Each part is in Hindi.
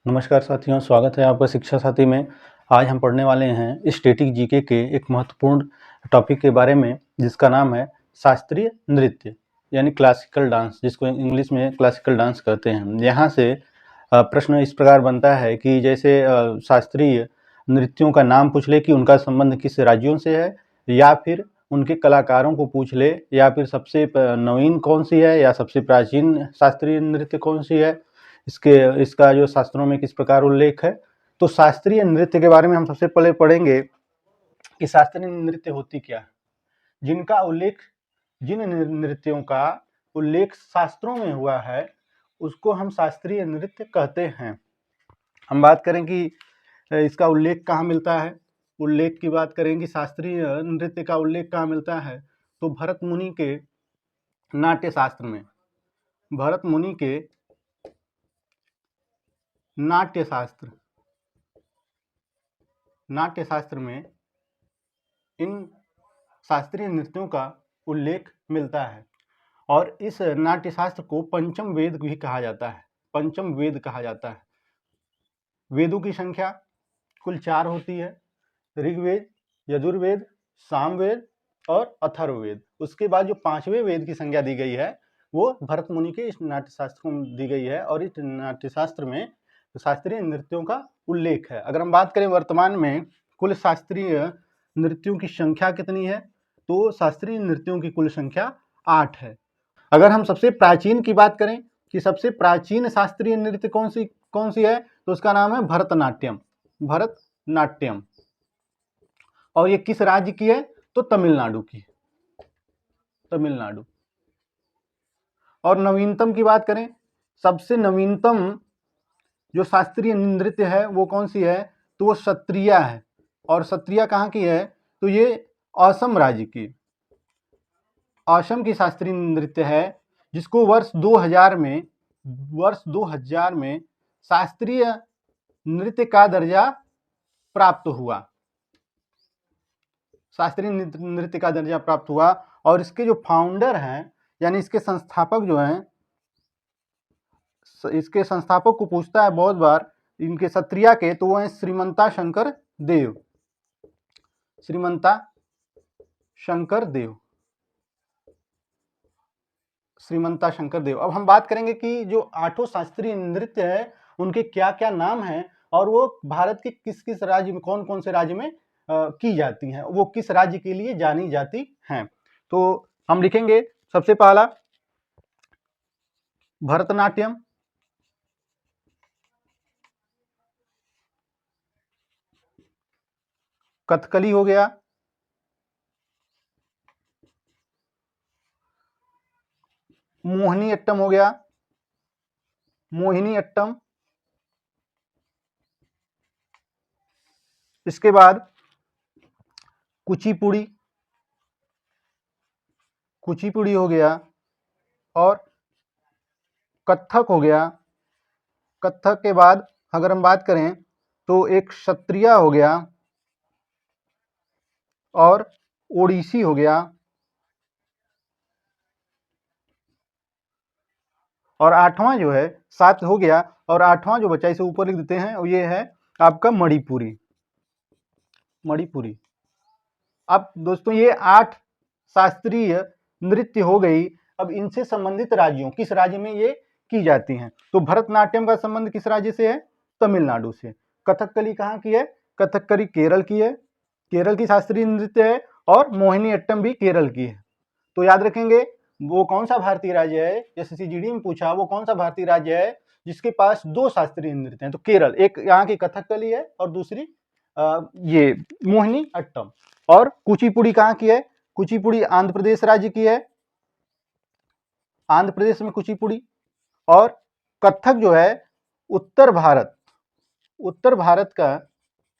नमस्कार साथियों, स्वागत है आपका शिक्षा साथी में। आज हम पढ़ने वाले हैं स्टैटिक जीके के एक महत्वपूर्ण टॉपिक के बारे में, जिसका नाम है शास्त्रीय नृत्य यानी क्लासिकल डांस, जिसको इंग्लिश में क्लासिकल डांस कहते हैं। यहाँ से प्रश्न इस प्रकार बनता है कि जैसे शास्त्रीय नृत्यों का नाम पूछ ले कि उनका संबंध किस राज्यों से है, या फिर उनके कलाकारों को पूछ ले, या फिर सबसे नवीन कौन सी है या सबसे प्राचीन शास्त्रीय नृत्य कौन सी है, इसका जो शास्त्रों में किस प्रकार उल्लेख है। तो शास्त्रीय नृत्य के बारे में हम सबसे पहले पढ़ेंगे कि शास्त्रीय नृत्य होती क्या है। जिन नृत्यों का उल्लेख शास्त्रों में हुआ है उसको हम शास्त्रीय नृत्य कहते हैं। हम बात करें कि इसका उल्लेख कहाँ मिलता है, उल्लेख की बात करें कि शास्त्रीय नृत्य का उल्लेख कहाँ मिलता है, तो भरत मुनि के नाट्य शास्त्र में, भरत मुनि के नाट्य शास्त्र में इन शास्त्रीय नृत्यों का उल्लेख मिलता है। और इस नाट्य शास्त्र को पंचम वेद भी कहा जाता है। पंचम वेद कहा जाता है। वेदों की संख्या कुल 4 होती है: ऋग्वेद, यजुर्वेद, सामवेद और अथर्ववेद। उसके बाद जो 5वें वेद की संज्ञा दी गई है वो भरत मुनि के इस नाट्य शास्त्र को दी गई है, और इस नाट्य शास्त्र में शास्त्रीय नृत्यों का उल्लेख है। अगर हम बात करें वर्तमान में कुल शास्त्रीय नृत्यों की संख्या कितनी है, तो शास्त्रीय नृत्यों की कुल संख्या 8 है। अगर हम सबसे प्राचीन की बात करें कि सबसे प्राचीन शास्त्रीय नृत्य कौन सी है, तो उसका नाम है भरतनाट्यम। भरतनाट्यम। और ये किस राज्य की है, तो तमिलनाडु की, तमिलनाडु। और नवीनतम की बात करें, सबसे नवीनतम जो शास्त्रीय नृत्य है वो कौन सी है, तो वो सत्रिया है। और सत्रिया कहाँ की है, तो ये असम राज्य की, असम की शास्त्रीय नृत्य है, जिसको वर्ष 2000 में शास्त्रीय नृत्य का दर्जा प्राप्त हुआ। शास्त्रीय नृत्य का दर्जा प्राप्त हुआ। और इसके जो फाउंडर हैं, यानी इसके संस्थापक जो हैं, इसके संस्थापक को पूछता है बहुत बार इनके सत्रिया के, तो वो हैं श्रीमंता शंकर देव। श्रीमंता शंकर देव, श्रीमंता शंकर देव। अब हम बात करेंगे कि जो 8 शास्त्रीय नृत्य है उनके क्या क्या नाम हैं, और वो भारत के किस किस राज्य में, कौन कौन से राज्य में की जाती हैं, वो किस राज्य के लिए जानी जाती हैं। तो हम लिखेंगे सबसे पहला भरतनाट्यम, कथकली हो गया, मोहिनी अट्टम हो गया, मोहिनी अट्टम। इसके बाद कुचिपुड़ी, कुचिपुड़ी हो गया, और कथक हो गया। कथक के बाद अगर हम बात करें तो एक क्षत्रिया हो गया, और ओडिसी हो गया, और 8वां जो है, 7 हो गया, और 8वां जो बचा इसे ऊपर लिख देते हैं, और ये है आपका मणिपुरी, मणिपुरी। अब दोस्तों ये 8 शास्त्रीय नृत्य हो गई। अब इनसे संबंधित राज्यों, किस राज्य में ये की जाती हैं, तो भरतनाट्यम का संबंध किस राज्य से है, तमिलनाडु से। कथकली कहाँ की है, कथकली केरल की है, केरल की शास्त्रीय नृत्य है, और मोहिनी अट्टम भी केरल की है। तो याद रखेंगे वो कौन सा भारतीय राज्य है, जैसे सीजीडी में पूछा, वो कौन सा भारतीय राज्य है जिसके पास 2 शास्त्रीय नृत्य हैं, तो केरल, एक यहाँ की कथकली है और दूसरी ये मोहिनी अट्टम। और कुचिपुड़ी कहाँ की है, कुचिपुड़ी आंध्र प्रदेश राज्य की है, आंध्र प्रदेश में कुचिपुड़ी। और कथक जो है उत्तर भारत का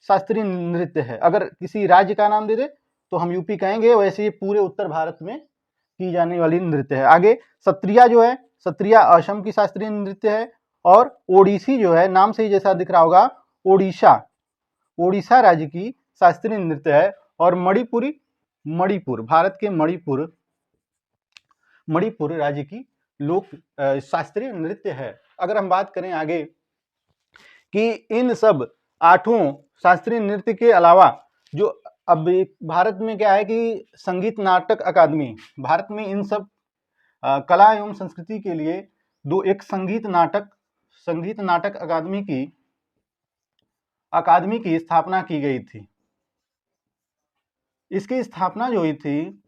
शास्त्रीय नृत्य है। अगर किसी राज्य का नाम दे दे तो हम यूपी कहेंगे, वैसे ये पूरे उत्तर भारत में की जाने वाली नृत्य है। आगे सत्रिया जो है, सत्रिया असम की शास्त्रीय नृत्य है। और ओडिसी जो है, नाम से ही जैसा दिख रहा होगा, ओडिशा राज्य की शास्त्रीय नृत्य है। और मणिपुरी, मणिपुर, भारत के मणिपुर राज्य की लोक शास्त्रीय नृत्य है। अगर हम बात करें आगे कि इन सब 8 शास्त्रीय नृत्य के अलावा जो अब भारत में क्या है कि संगीत नाटक अकादमी, भारत में इन सब कला एवं संस्कृति के लिए एक संगीत नाटक अकादमी की स्थापना की गई थी। इसकी स्थापना जो हुई थी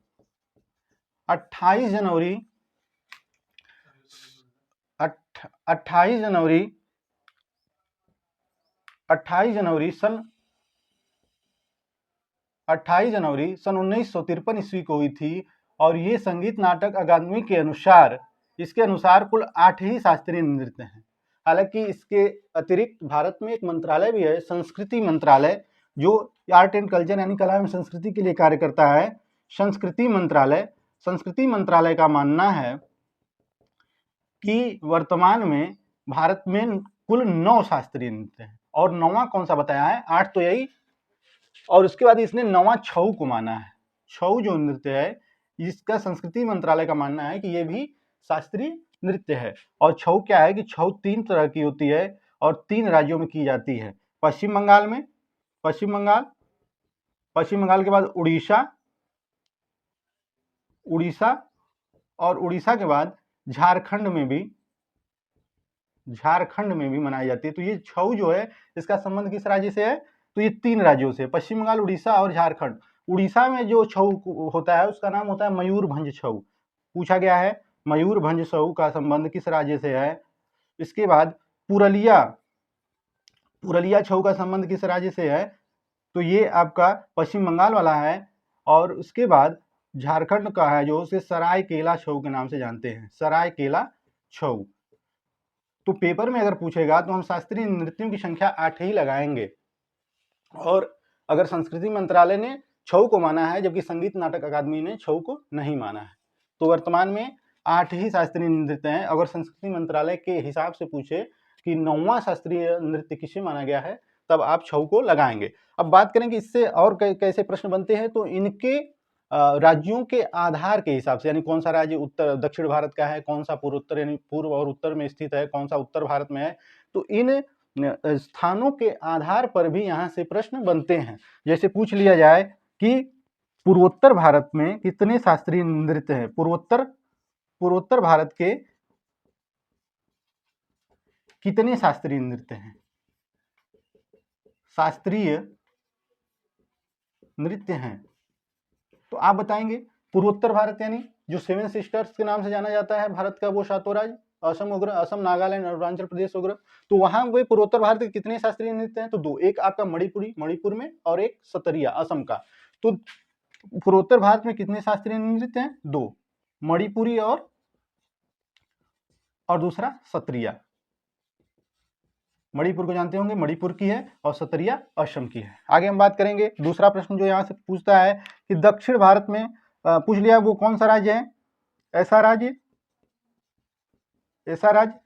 28 जनवरी 28 जनवरी सन 1953 ईस्वी को हुई थी। और ये संगीत नाटक अकादमी के अनुसार, इसके अनुसार कुल 8 ही शास्त्रीय नृत्य हैं। हालांकि इसके अतिरिक्त भारत में एक मंत्रालय भी है, संस्कृति मंत्रालय, जो आर्ट एंड कल्चर यानी कला एवं संस्कृति के लिए कार्य करता है। संस्कृति मंत्रालय का मानना है कि वर्तमान में भारत में कुल 9 शास्त्रीय नृत्य हैं। और 9वां कौन सा बताया है? 8 तो यही, और उसके बाद इसने 9वां छऊ को माना है। छऊ जो नृत्य है, इसका संस्कृति मंत्रालय का मानना है कि ये भी शास्त्रीय नृत्य है। और छऊ क्या है कि छऊ 3 तरह की होती है और 3 राज्यों में की जाती है। पश्चिम बंगाल के बाद उड़ीसा, और उड़ीसा के बाद झारखंड में भी मनाई जाती है। तो ये छऊ जो है, इसका संबंध किस राज्य से है? तो ये 3 राज्यों से, पश्चिम बंगाल, उड़ीसा और झारखंड। उड़ीसा में जो छऊ होता है उसका नाम होता है मयूरभंज छऊ। पूछा गया है मयूरभंज छऊ का संबंध किस राज्य से है। इसके बाद पुरलिया छऊ का संबंध किस राज्य से है? तो ये आपका पश्चिम बंगाल वाला है। और उसके बाद झारखंड का है जो उसे सरायकेला छऊ के नाम से जानते हैं, सरायकेला छऊ। तो पेपर में अगर पूछेगा तो हम शास्त्रीय नृत्यों की संख्या 8 ही लगाएंगे। और अगर संस्कृति मंत्रालय ने छऊ को माना है जबकि संगीत नाटक अकादमी ने छऊ को नहीं माना है, तो वर्तमान में 8 ही शास्त्रीय नृत्य हैं। अगर संस्कृति मंत्रालय के हिसाब से पूछे कि 9वां शास्त्रीय नृत्य किसे माना गया है, तब आप छऊ को लगाएंगे। अब बात करें कि इससे और कैसे प्रश्न बनते हैं, तो इनके राज्यों के आधार के हिसाब से, यानी कौन सा राज्य दक्षिण भारत का है, कौन सा पूर्वोत्तर यानी पूर्व और उत्तर में स्थित है, कौन सा उत्तर भारत में है, तो इन स्थानों के आधार पर भी यहाँ से प्रश्न बनते हैं। जैसे पूछ लिया जाए कि पूर्वोत्तर भारत में कितने शास्त्रीय नृत्य हैं, पूर्वोत्तर भारत के कितने शास्त्रीय नृत्य हैं, शास्त्रीय नृत्य हैं, तो आप बताएंगे पूर्वोत्तर भारत यानी जो 7 सिस्टर्स के नाम से जाना जाता है भारत का वो 7 राज्य, असम, नागालैंड, अरुणाचल प्रदेश वगैरह, तो वहां वे पूर्वोत्तर भारत के कितने शास्त्रीय नृत्य हैं? तो 2, एक आपका मणिपुर में और एक सतरिया असम का। तो पूर्वोत्तर भारत में कितने शास्त्रीय नृत्य हैं? 2, मणिपुरी और दूसरा सतरिया। मणिपुर को जानते होंगे, मणिपुर की है, और सतरिया असम की है। आगे हम बात करेंगे दूसरा प्रश्न जो यहाँ से पूछता है कि दक्षिण भारत में पूछ लिया वो कौन सा राज्य है? ऐसा राज्य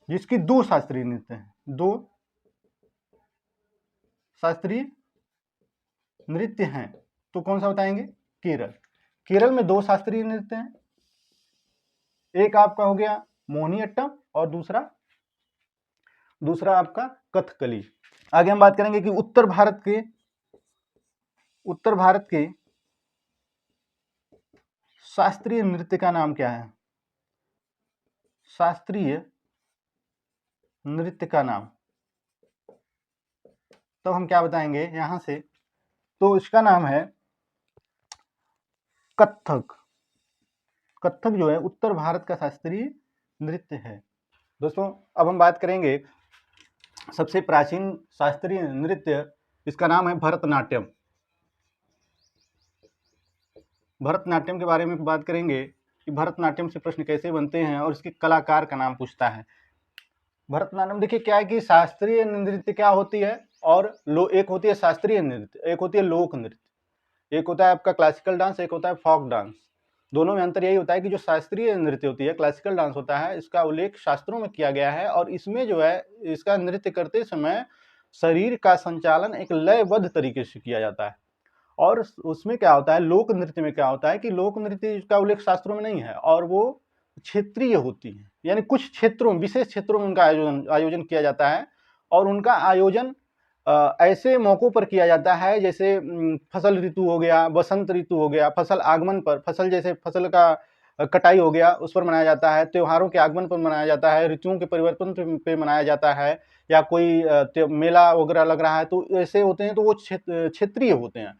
जिसकी 2 शास्त्रीय नृत्य हैं, 2 शास्त्रीय नृत्य हैं, तो कौन सा बताएंगे? केरल में 2 शास्त्रीय नृत्य हैं, एक आपका हो गया मोहिनीअट्टम और दूसरा आपका कथकली। आगे हम बात करेंगे कि उत्तर भारत के शास्त्रीय नृत्य का नाम क्या है? शास्त्रीय नृत्य का नाम, तो हम क्या बताएंगे यहां से? तो इसका नाम है कथक। कथक जो है उत्तर भारत का शास्त्रीय नृत्य है। दोस्तों अब हम बात करेंगे सबसे प्राचीन शास्त्रीय नृत्य, इसका नाम है भरतनाट्यम। भरतनाट्यम के बारे में बात करेंगे कि भरतनाट्यम से प्रश्न कैसे बनते हैं और इसके कलाकार का नाम पूछता है। भरतनाट्यम देखिए क्या है कि शास्त्रीय नृत्य क्या होती है, और एक होती है शास्त्रीय नृत्य, एक होती है लोक नृत्य। एक होता है आपका क्लासिकल डांस, एक होता है फोक डांस। दोनों में अंतर यही होता है कि जो शास्त्रीय नृत्य होती है, क्लासिकल डांस होता है, इसका उल्लेख शास्त्रों में किया गया है, और इसमें जो है इसका नृत्य करते समय शरीर का संचालन एक लयबद्ध तरीके से किया जाता है। और उसमें क्या होता है, लोक नृत्य में क्या होता है कि लोक नृत्य का उल्लेख शास्त्रों में नहीं है और वो क्षेत्रीय होती है, यानी कुछ क्षेत्रों, विशेष क्षेत्रों में उनका आयोजन किया जाता है। और उनका आयोजन ऐसे मौक़ों पर किया जाता है जैसे फसल ऋतु हो गया, बसंत ऋतु हो गया, फसल आगमन पर, फसल जैसे फसल का कटाई हो गया उस पर मनाया जाता है, त्योहारों के आगमन पर मनाया जाता है, ऋतुओं के परिवर्तन पे मनाया जाता है, या कोई मेला वगैरह लग रहा है तो ऐसे होते हैं, तो वो क्षेत्रीय होते हैं।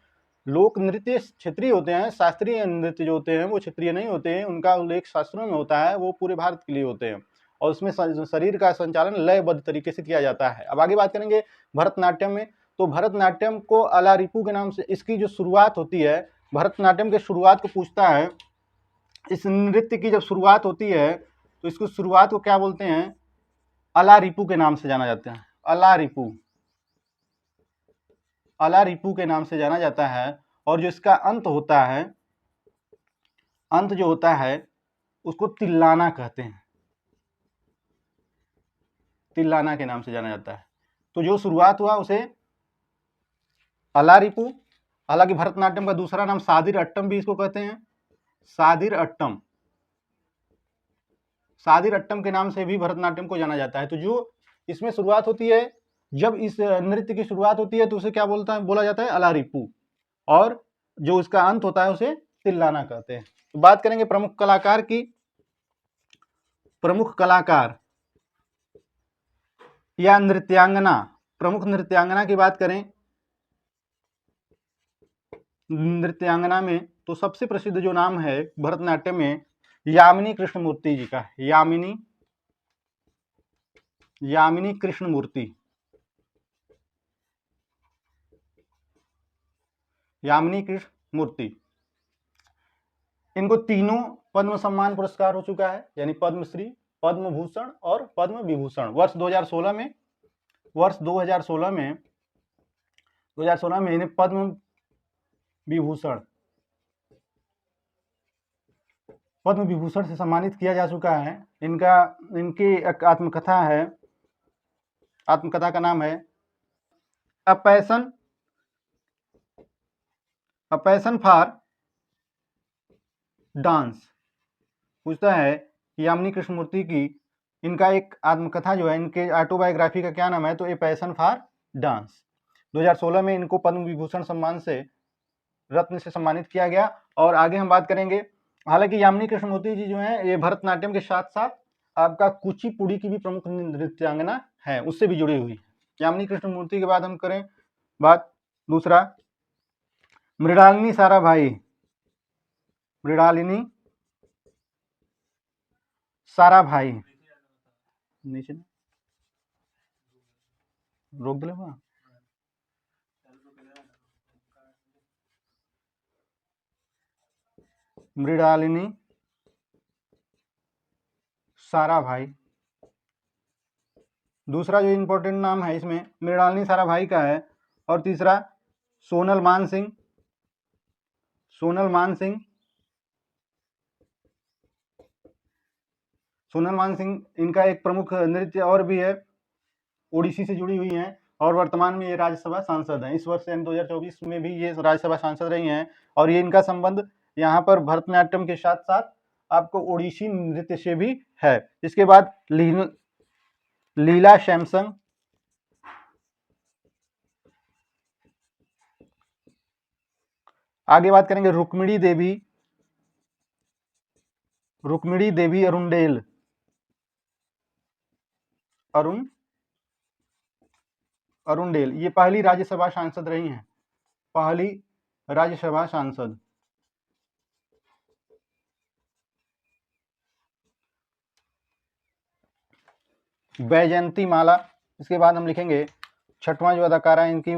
लोक नृत्य क्षेत्रीय होते हैं, शास्त्रीय नृत्य जो होते हैं वो क्षेत्रीय नहीं होते हैं, उनका उल्लेख शास्त्रों में होता है, वो पूरे भारत के लिए होते हैं और उसमें शरीर का संचालन लयबद्ध तरीके से किया जाता है। अब आगे बात करेंगे भरतनाट्यम में। तो भरतनाट्यम को अलारिपू के नाम से इसकी जो शुरुआत होती है, भरतनाट्यम के शुरुआत को पूछता है, इस नृत्य की जब शुरुआत होती है तो इसको शुरुआत को क्या बोलते हैं, अलारिपू के नाम से जाना जाता है। अलारिपू, अलारिपू के नाम से जाना जाता है। और जो इसका अंत होता है, अंत जो होता है उसको तिल्लाना कहते हैं, तिल्लाना के नाम से जाना जाता है। तो जो शुरुआत हुआ उसे अलारिपू, हालांकि भरतनाट्यम का दूसरा नाम सादिर अट्टम भी इसको कहते हैं, सादिर अट्टम, सादिर अट्टम के नाम से भी भरतनाट्यम को जाना जाता है। तो जो इसमें शुरुआत होती है, जब इस नृत्य की शुरुआत होती है तो उसे क्या बोला जाता है, अलारिपू, और जो उसका अंत होता है उसे तिल्लाना कहते हैं। तो बात करेंगे प्रमुख कलाकार की। प्रमुख कलाकार या नृत्यांगना, प्रमुख नृत्यांगना की बात करें, नृत्यांगना में तो सबसे प्रसिद्ध जो नाम है भरतनाट्यम में यामिनी कृष्णमूर्ति जी का, यामिनी कृष्णमूर्ति, यामिनी कृष्णमूर्ति। इनको तीनों पद्म सम्मान पुरस्कार हो चुका है, यानी पद्मश्री, पद्म भूषण और पद्म विभूषण। वर्ष 2016 में, वर्ष 2016 में इन्हें पद्म विभूषण, पद्म विभूषण से सम्मानित किया जा चुका है। इनकी एक आत्मकथा है, आत्मकथा का नाम है अ पैशन फॉर डांस। पूछता है कि यामिनी कृष्णमूर्ति की, इनका एक आत्मकथा जो है, इनके ऑटोबायोग्राफी का क्या नाम है, तो ए पैशन फॉर डांस। 2016 में इनको पद्म विभूषण सम्मान से, रत्न से सम्मानित किया गया। और आगे हम बात करेंगे, हालांकि यामिनी कृष्णमूर्ति जी जो है ये भरतनाट्यम के साथ साथ आपका कुचिपुड़ी की भी प्रमुख नृत्यांगना है, उससे भी जुड़ी हुई है। यामिनी कृष्णमूर्ति के बाद हम करें बात दूसरा, मृणालिनी साराभाई, मृणालिनी साराभाई, नीचे रोक दे वहां, मृणालिनी साराभाई। दूसरा जो इंपॉर्टेंट नाम है इसमें मृणालिनी साराभाई का है। और तीसरा सोनल मान सिंह, सोनल मान सिंह, सोनल मान सिंह, इनका एक प्रमुख नृत्य और भी है, ओडिसी से जुड़ी हुई हैं और वर्तमान में ये राज्यसभा सांसद हैं। इस वर्ष 2024 में भी ये राज्यसभा सांसद रही हैं। और ये इनका संबंध यहाँ पर भरतनाट्यम के साथ साथ आपको ओडिसी नृत्य से भी है। इसके बाद लीला सैमसंग, आगे बात करेंगे रुक्मिणी देवी, रुक्मिणी देवी अरुंडेल, अरुंडेल, ये पहली राज्यसभा सांसद रही हैं, पहली राज्यसभा सांसद। वैजयंती माला, इसके बाद हम लिखेंगे छठवां जो अदाकारा इनकी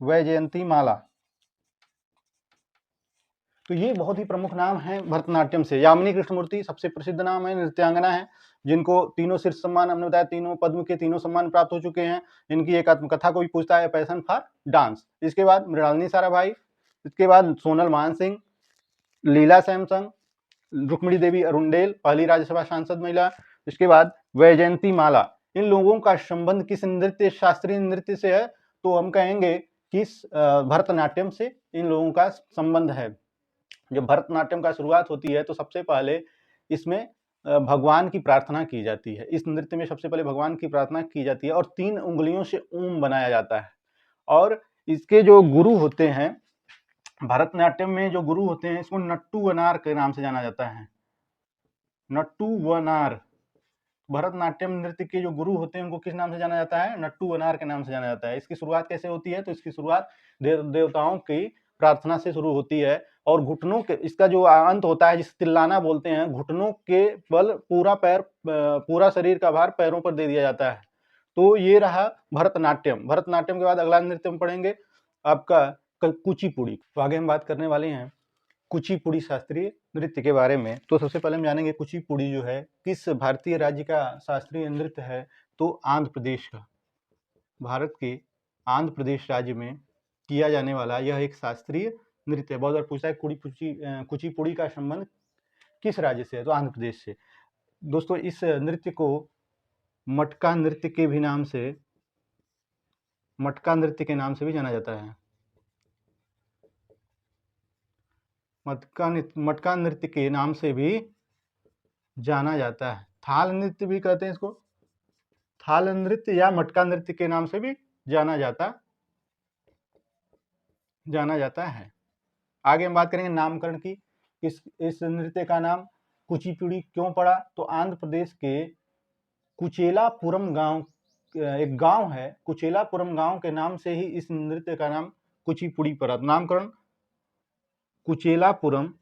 वैजयंती माला। तो ये बहुत ही प्रमुख नाम है भरतनाट्यम से। यामिनी कृष्णमूर्ति सबसे प्रसिद्ध नाम है, नृत्यांगना है, जिनको तीनों शीर्ष सम्मान, हमने बताया तीनों पद्म के तीनों सम्मान प्राप्त हो चुके हैं। इनकी एक आत्मकथा को भी पूछता है, पैशन फॉर डांस। इसके बाद मृणालिनी साराभाई, इसके बाद सोनल मान सिंह, लीला सैमसंग, रुक्मिणी देवी अरुंडेल, पहली राज्यसभा सांसद महिला। इसके बाद वैजयंती माला। इन लोगों का संबंध किस नृत्य, शास्त्रीय नृत्य से है, तो हम कहेंगे कि भरतनाट्यम से इन लोगों का संबंध है। जब भरतनाट्यम का शुरुआत होती है तो सबसे पहले इसमें भगवान की प्रार्थना की जाती है। इस नृत्य में सबसे पहले भगवान की प्रार्थना की जाती है और 3 उंगलियों से ओम बनाया जाता है। और इसके जो गुरु होते हैं, भरतनाट्यम में जो गुरु होते हैं, इसको नट्टू वनार के नाम से जाना जाता है। नट्टू वनार, भरतनाट्यम नृत्य के जो गुरु होते हैं उनको किस नाम से जाना जाता है? नट्टू वनार के नाम से जाना जाता है। इसकी शुरुआत कैसे होती है? तो इसकी शुरुआत देवताओं की प्रार्थना से शुरू होती है और घुटनों के, इसका जो अंत होता है जिसे तिल्लाना बोलते हैं, घुटनों के बल पूरा शरीर का भार पैरों पर दे दिया जाता है। तो ये रहा भरतनाट्यम। भरतनाट्यम के बाद अगला नृत्य हम पढ़ेंगे आपका कुचिपुड़ी। तो आगे हम बात करने वाले हैं कुचिपुड़ी शास्त्रीय नृत्य के बारे में। तो सबसे पहले हम जानेंगे कुचिपुड़ी जो है किस भारतीय राज्य का शास्त्रीय नृत्य है? तो आंध्र प्रदेश का। भारत के आंध्र प्रदेश राज्य में किया जाने वाला यह एक शास्त्रीय नृत्य है। बहुत बार पूछा है कुचिपुड़ी का संबंध किस राज्य से है? तो आंध्र प्रदेश से। दोस्तों, इस नृत्य को मटका नृत्य के भी नाम से, मटका नृत्य के नाम से भी जाना जाता है। मटका नृत्य के नाम से भी जाना जाता है। थाल नृत्य भी कहते हैं इसको। थाल नृत्य या मटका नृत्य के नाम से भी जाना जाता है। आगे हम बात करेंगे नामकरण की। इस नृत्य का नाम कुचिपुड़ी क्यों पड़ा? तो आंध्र प्रदेश के कुचेलापुरम गांव, एक गांव है, कुचेलापुरम गांव के नाम से ही इस नृत्य का नाम कुचिपुड़ी पड़ा। नामकरण कुचेलापुरम,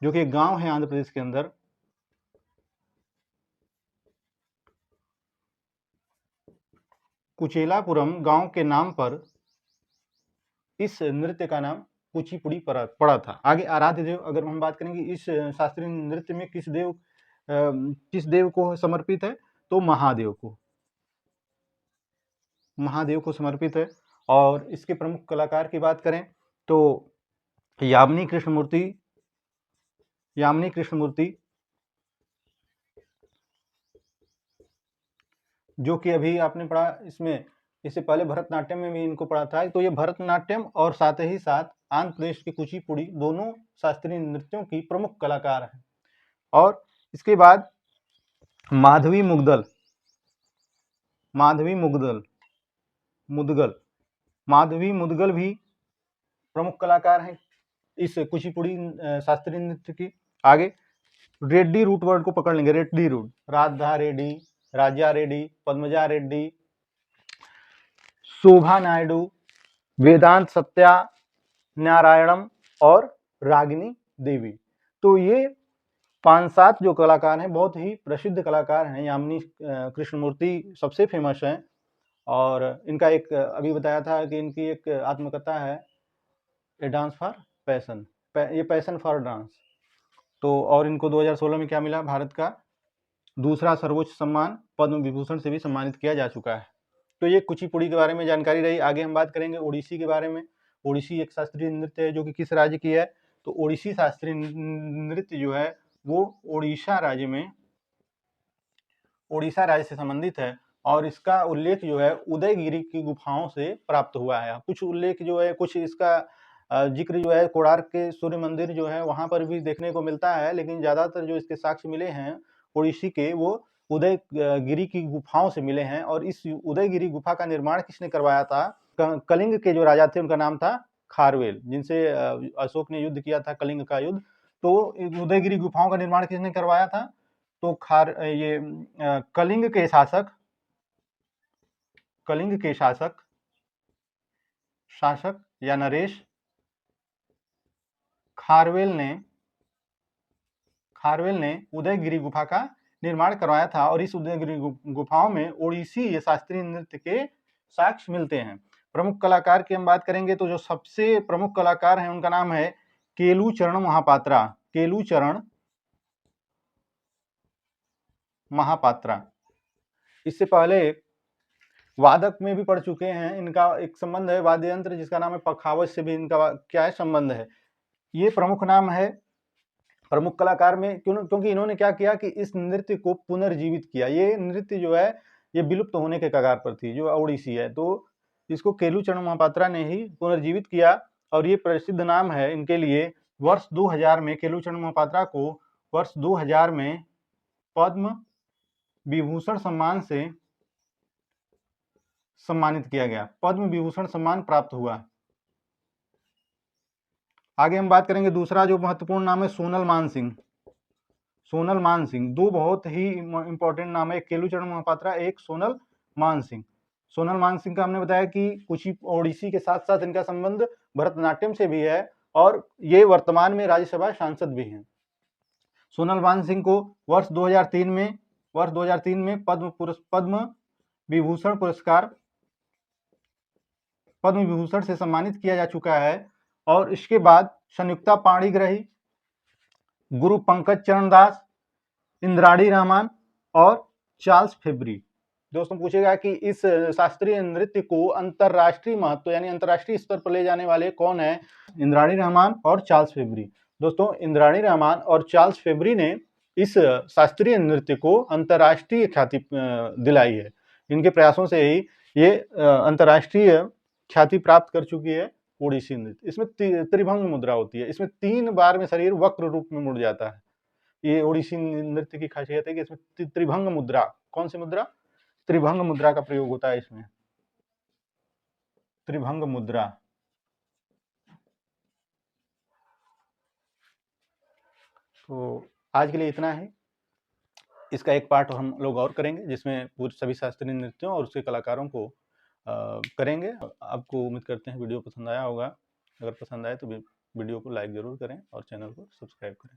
जो कि एक गांव है आंध्र प्रदेश के अंदर, कुचेलापुरम गांव के नाम पर इस नृत्य का नाम कुचिपुड़ी पड़ा था। आगे आराध्य देव, अगर हम बात करेंगे इस शास्त्रीय नृत्य में किस देव को समर्पित है? तो महादेव को समर्पित है। और इसके प्रमुख कलाकार की बात करें तो यामिनी कृष्णमूर्ति, जो कि अभी आपने पढ़ा, इससे पहले भरतनाट्यम में भी इनको पढ़ा था। तो ये भरतनाट्यम और साथ ही साथ आंध्र प्रदेश की कुचिपुड़ी दोनों शास्त्रीय नृत्यों की प्रमुख कलाकार हैं। और इसके बाद माधवी मुदगल भी प्रमुख कलाकार हैं इस कुचिपुड़ी शास्त्रीय नृत्य की। आगे रेड्डी रूट वर्ड को पकड़ लेंगे। रेड्डी रूट, राधा रेड्डी, राजा रेड्डी, पद्मजा रेड्डी, शोभा नायडू, वेदांत सत्यानारायणम और रागिनी देवी। तो ये 5-7 जो कलाकार हैं बहुत ही प्रसिद्ध कलाकार हैं। यामिनी कृष्णमूर्ति सबसे फेमस हैं और इनका एक अभी बताया था कि इनकी एक आत्मकथा है, ए डांस फॉर पैशन, ये पैशन फॉर डांस। तो और इनको 2016 में क्या मिला? भारत का दूसरा सर्वोच्च सम्मान पद्म विभूषण से भी सम्मानित किया जा चुका है। तो ये कुचिपुड़ी के बारे में जानकारी रही। आगे हम बात करेंगे ओडिसी के बारे में। ओडिसी एक शास्त्रीय नृत्य है जो कि किस राज्य की है? तो ओडिसी शास्त्रीय नृत्य जो है वो उड़ीसा राज्य से संबंधित है और इसका उल्लेख जो है उदयगिरी की गुफाओं से प्राप्त हुआ है। कुछ उल्लेख जो है, कुछ इसका जिक्र जो है कोणार्क के सूर्य मंदिर जो है वहां पर भी देखने को मिलता है, लेकिन ज्यादातर जो इसके साक्ष्य मिले हैं ओडिसी के वो उदयगिरी की गुफाओं से मिले हैं। और इस उदयगिरी गुफा का निर्माण किसने करवाया था? कलिंग के जो राजा थे उनका नाम था खारवेल, जिनसे अशोक ने युद्ध किया था, कलिंग का युद्ध। तो उदयगिरी गुफाओं का निर्माण किसने करवाया था? तो कलिंग के शासक या नरेश खारवेल ने उदयगिरी गुफा का निर्माण करवाया था और इस उदयगिरी गुफाओं में ओडिसी शास्त्रीय नृत्य के साक्ष्य मिलते हैं। प्रमुख कलाकार की हम बात करेंगे तो जो सबसे प्रमुख कलाकार हैं उनका नाम है केलूचरण महापात्रा। इससे पहले वादक में भी पढ़ चुके हैं। इनका एक संबंध है वाद्य यंत्र जिसका नाम है पखावज से भी इनका क्या है संबंध है। ये प्रमुख नाम है प्रमुख कलाकार में, क्योंकि इन्होंने क्या किया कि इस नृत्य को पुनर्जीवित किया। ये नृत्य जो है ये विलुप्त होने के कगार पर थी, जो ओडिसी है। तो इसको केलूचरण महापात्रा ने ही पुनर्जीवित किया और ये प्रसिद्ध नाम है इनके लिए। वर्ष 2000 में केलूचरण महापात्रा को वर्ष 2000 में पद्म विभूषण सम्मान से सम्मानित किया गया, पद्म विभूषण सम्मान प्राप्त हुआ। आगे हम बात करेंगे दूसरा जो महत्वपूर्ण नाम है सोनल मान सिंह। सोनल मान सिंह, दो बहुत ही इंपॉर्टेंट नाम है, एक केलूचरण महापात्रा, एक सोनल मान सिंह। सोनल मान सिंह का हमने बताया कि कुची ओडिसी के साथ साथ इनका संबंध भरतनाट्यम से भी है और ये वर्तमान में राज्यसभा सांसद भी हैं। सोनल मान सिंह को वर्ष 2003 में पद्म विभूषण से सम्मानित किया जा चुका है। और इसके बाद संयुक्ता पाणिग्राही, गुरु पंकज चरण दास, इंद्राणी रहमान और चार्ल्स फेब्री। दोस्तों पूछेगा कि इस शास्त्रीय नृत्य को अंतरराष्ट्रीय महत्व यानी अंतरराष्ट्रीय स्तर पर ले जाने वाले कौन है? इंद्राणी रहमान और चार्ल्स फेब्री। दोस्तों इंद्राणी रहमान और चार्ल्स फेब्री ने इस शास्त्रीय नृत्य को अंतरराष्ट्रीय ख्याति दिलाई है। इनके प्रयासों से ही ये अंतरराष्ट्रीय ख्याति प्राप्त कर चुकी है ओडिसी नृत्य। इसमें त्रिभंग मुद्रा होती है, इसमें 3 बार में शरीर वक्र रूप में मुड़ जाता है। ये ओडिसी नृत्य की खासियत है कि इसमें त्रिभंग मुद्रा, कौन सी मुद्रा? त्रिभंग मुद्रा का प्रयोग होता है इसमें, त्रिभंग मुद्रा। तो आज के लिए इतना है, इसका एक पार्ट हम लोग और करेंगे जिसमें पूरे सभी शास्त्रीय नृत्यों और उसके कलाकारों को करेंगे। आपको उम्मीद करते हैं वीडियो पसंद आया होगा। अगर पसंद आए तो वीडियो को लाइक जरूर करें और चैनल को सब्सक्राइब करें।